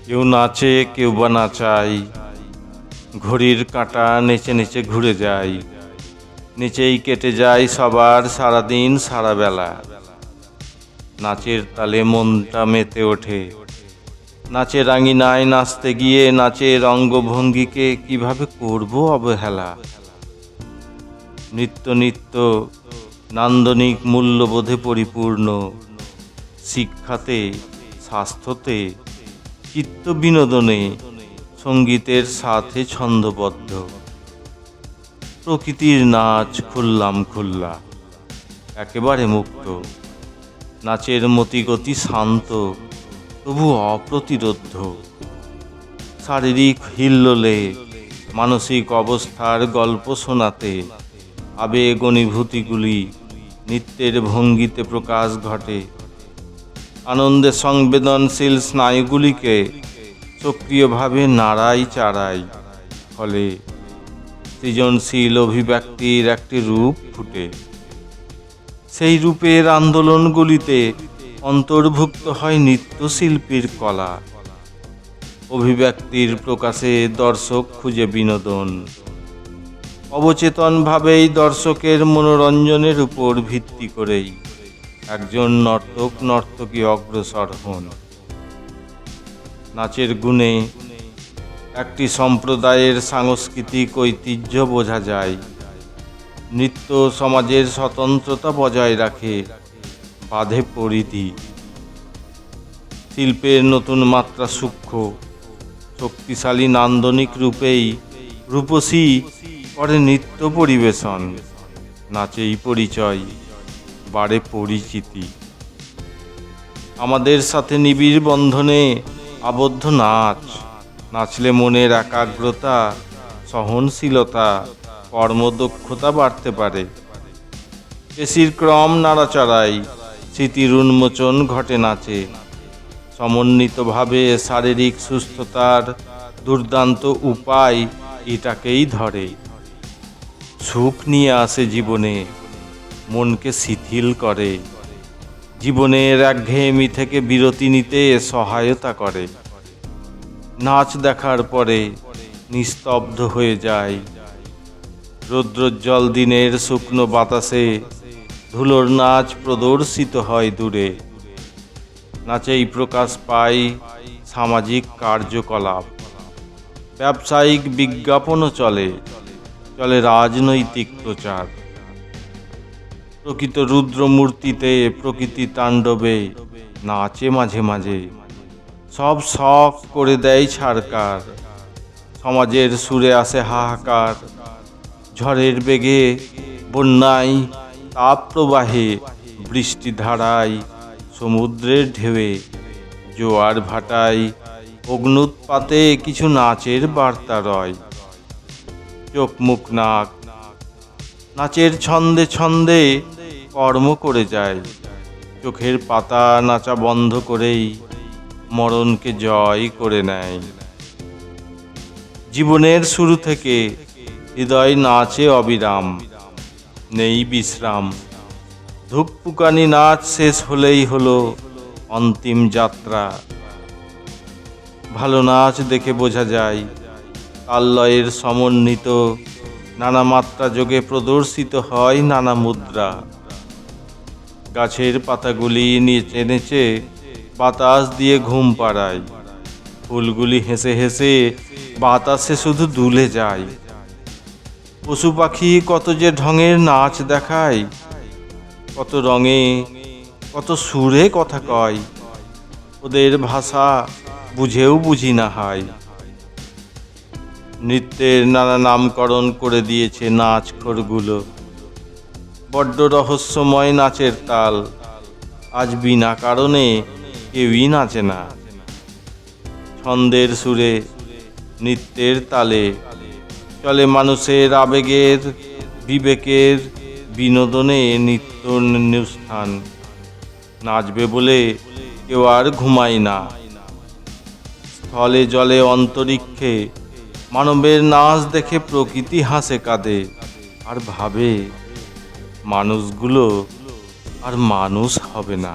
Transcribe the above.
কেউ নাচে কেউ বা নাচায়, ঘড়ির কাঁটা নেচে নেচে ঘুরে যায়, নেচেই কেটে যায় সবার সারাদিন সারা বেলা। নাচের তালে মনটা মেতে ওঠে, নাচের আঙিনায় নাচতে গিয়ে নাচের অঙ্গভঙ্গিকে কিভাবে করব অবহেলা। নৃত্য নিত্য নান্দনিক মূল্যবোধে পরিপূর্ণ, শিক্ষাতে, স্বাস্থ্যতে, চিত্ত বিনোদনে, সঙ্গীতের সাথে ছন্দবদ্ধ। প্রকৃতির নাচ খুল্লাম খুল্লা, একেবারে মুক্ত। নাচের মতিগতি শান্ত, তবু অপ্রতিরোধ্য। শারীরিক হিল্লোলে মানসিক অবস্থার গল্প শোনাতে আবেগ অনুভূতিগুলি নৃত্যের ভঙ্গিতে প্রকাশ ঘটে। আনন্দে সংবেদনশীল স্নায়ুগুলিকে সক্রিয়ভাবে নাড়াই চাড়াই, ফলে সৃজনশীল অভিব্যক্তির একটি রূপ ফুটে। সেই রূপের আন্দোলনগুলিতে অন্তর্ভুক্ত হয় নৃত্যশিল্পীর কলা। অভিব্যক্তির প্রকাশে দর্শক খুঁজে বিনোদন। অবচেতনভাবেই দর্শকের মনোরঞ্জনের উপর ভিত্তি করেই একজন নর্তক নর্তকী অগ্রসর হন। নাচের গুণে একটি সম্প্রদায়ের সাংস্কৃতিক ঐতিহ্য বোঝা যায়। নৃত্য সমাজের স্বতন্ত্রতা বজায় রাখে, বাঁধে পরিধি। শিল্পের নতুন মাত্রা সূক্ষ্ম, শক্তিশালী নান্দনিক রূপেই রূপসী করে নৃত্য পরিবেশন। নাচেই পরিচয়, বাড়ে পরিচিতি। আমাদের সাথে নিবিড় বন্ধনে আবদ্ধ নাচ। নাচলে মনের একাগ্রতা, সহনশীলতা, কর্মদক্ষতা বাড়তে পারে। পেশির ক্রম নাড়াচাড়ায় স্মৃতির উন্মোচন ঘটে নাচে। সমন্বিতভাবে শারীরিক সুস্থতার দুর্দান্ত উপায় এটাকেই ধরে। সুখ নিয়ে আসে জীবনে, মনকে শিথিল করে, জীবনের একঘেয়েমি থেকে বিরতি নিতে সহায়তা করে। নাচ দেখার পরে নিস্তব্ধ হয়ে যায়। রৌদ্রোজ্জ্বল দিনের শুকনো বাতাসে ধুলোর নাচ প্রদর্শিত হয় দূরে। নাচেই প্রকাশ পায় সামাজিক কার্যকলাপ, ব্যবসায়িক বিজ্ঞাপনও চলে, চলে রাজনৈতিক প্রচার। প্রকৃত রুদ্রমূর্তিতে প্রকৃতি তাণ্ডবে নাচে মাঝে মাঝে, সব শখ করে দেয় ছাড়কার। সমাজের সুরে আসে হাহাকার, ঝড়ের বেগে, বন্যায়, তাপ প্রবাহে, বৃষ্টি ধারায়, সমুদ্রের ঢেউয়ে, জোয়ার ভাটায়, অগ্নুৎপাতে কিছু নাচের বার্তা রয়। চোখ মুখ নাক নাচের ছন্দে ছন্দে কর্ম করে যায়। চোখের পাতা নাচা বন্ধ করেই মরণকে জয় করে নেয়। জীবনের শুরু থেকে হৃদয় নাচে অবিরাম, নেই বিশ্রাম। ধুকপুকানি নাচ শেষ হলেই হলো অন্তিম যাত্রা। ভালো নাচ দেখে বোঝা যায় তাললয়ের সমন্বিত নানা মাত্রা যোগে প্রদর্শিত হয় নানা মুদ্রা। গাছের পাতাগুলি নেচে নেচে বাতাস দিয়ে ঘুম পাড়ায়। ফুলগুলি হেসে হেসে বাতাসে শুধু দুলে যায়। পশু পাখি কত যে ঢঙের নাচ দেখায়, কত রঙে, কত সুরে কথা কয়। ওদের ভাষা বুঝেও বুঝি না হয়। নৃত্যের নানা নামকরণ করে দিয়েছে নাচখোরগুলো। বড্ড রহস্যময় নাচের তাল, আজ বিনা কারণে কেউই নাচে না। ছন্দের সুরে, নৃত্যের তালে চলে মানুষের আবেগের, বিবেকের বিনোদনে নিত্য অনুষ্ঠান। নাচবে বলে কেউ আর ঘুমায় না। স্থলে জলে অন্তরিক্ষে মানবের নাচ দেখে প্রকৃতি হাসে কাঁদে, আর ভাবে মানুষগুলো আর মানুষ হবে না।